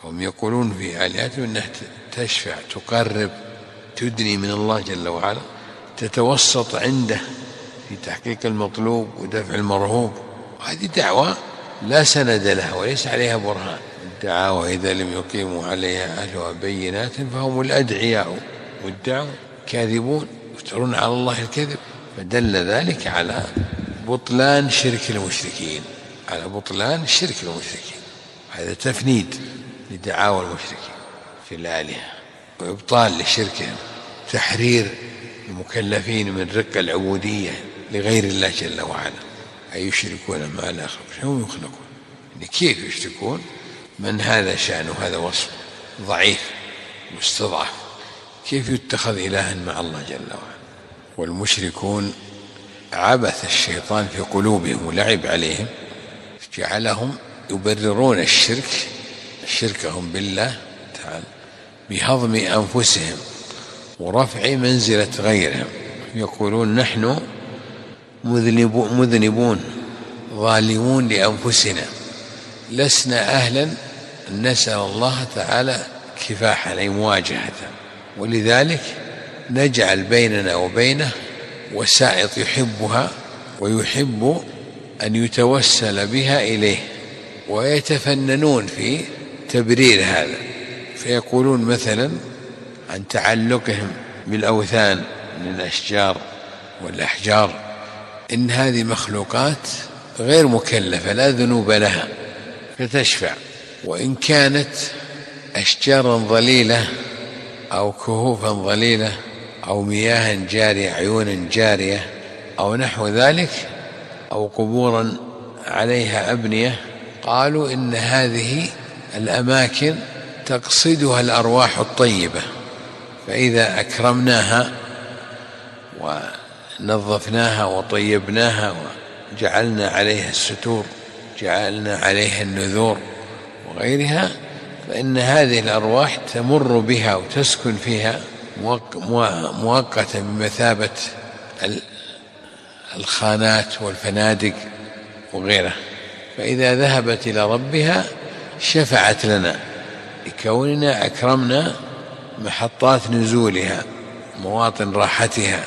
هم يقولون في آلهتهم أنها تشفع، تقرب، تدني من الله جل وعلا، تتوسط عنده في تحقيق المطلوب ودفع المرهوب. هذه دعوة لا سند لها وليس عليها برهان. الدعاوى إذا لم يقيموا عليها أهلها بينات فهم الأدعياء والدعوة كاذبون يفترون على الله الكذب. فدل ذلك على بطلان شرك المشركين، على بطلان شرك المشركين. هذا تفنيد لدعاوى المشركين في الآلهة وإبطال لشركهم، تحرير المكلفين من رق العبودية لغير الله جل وعلا. أي يشركون ما لا يخلقون، هم يخلقون. كيف يشركون من هذا شأنه، هذا وصف ضعيف مستضعف، كيف يتخذ إلها مع الله جل وعلا؟ والمشركون عبث الشيطان في قلوبهم ولعب عليهم، جعلهم يبررون شركهم بالله تعالى بهضم أنفسهم ورفع منزلة غيرهم. يقولون نحن مذنبون ظالمون لأنفسنا، لسنا أهلا نسأل الله تعالى كفاحا أي مواجهة، ولذلك نجعل بيننا وبينه وسائط يحبها ويحب أن يتوسل بها إليه، ويتفننون في تبرير هذا. فيقولون مثلا عن تعلقهم بالأوثان من الأشجار والأحجار إن هذه مخلوقات غير مكلفة لا ذنوب لها فتشفع، وإن كانت أشجارا ظليلة أو كهوفا ظليلة أو مياه جارية عيون جارية أو نحو ذلك أو قبورا عليها أبنية، قالوا إن هذه الأماكن تقصدها الأرواح الطيبة، فإذا أكرمناها ونظفناها وطيبناها وجعلنا عليها الستور، جعلنا عليها النذور وغيرها، فإن هذه الأرواح تمر بها وتسكن فيها مؤقتا بمثابة الخانات والفنادق وغيرها، فإذا ذهبت إلى ربها شفعت لنا لكوننا أكرمنا محطات نزولها مواطن راحتها.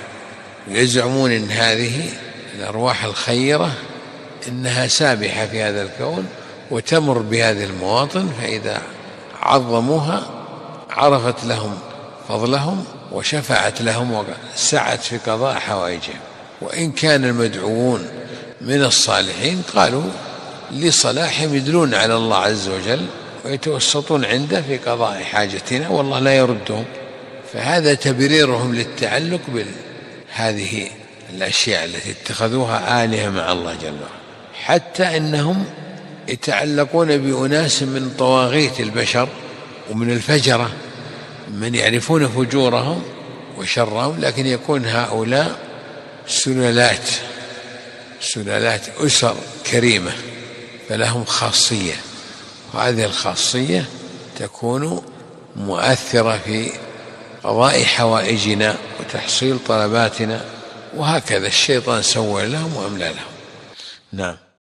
ويزعمون إن هذه الأرواح الخيرة إنها سابحة في هذا الكون وتمر بهذه المواطن، فإذا عظموها عرفت لهم فضلهم وشفعت لهم وسعت في قضاء حوائجهم. وإن كان المدعوون من الصالحين قالوا لصلاحهم يدلون على الله عز وجل ويتوسطون عنده في قضاء حاجتنا والله لا يردهم. فهذا تبريرهم للتعلق بهذه الأشياء التي اتخذوها آلهة مع الله جل وعلا، حتى إنهم يتعلقون بأناس من طواغيت البشر ومن الفجرة من يعرفون فجورهم وشرهم، لكن يكون هؤلاء سلالات أسر كريمة فلهم خاصية، وهذه الخاصية تكون مؤثرة في قضاء حوائجنا وتحصيل طلباتنا، وهكذا الشيطان سوى لهم وأملى لهم. نعم.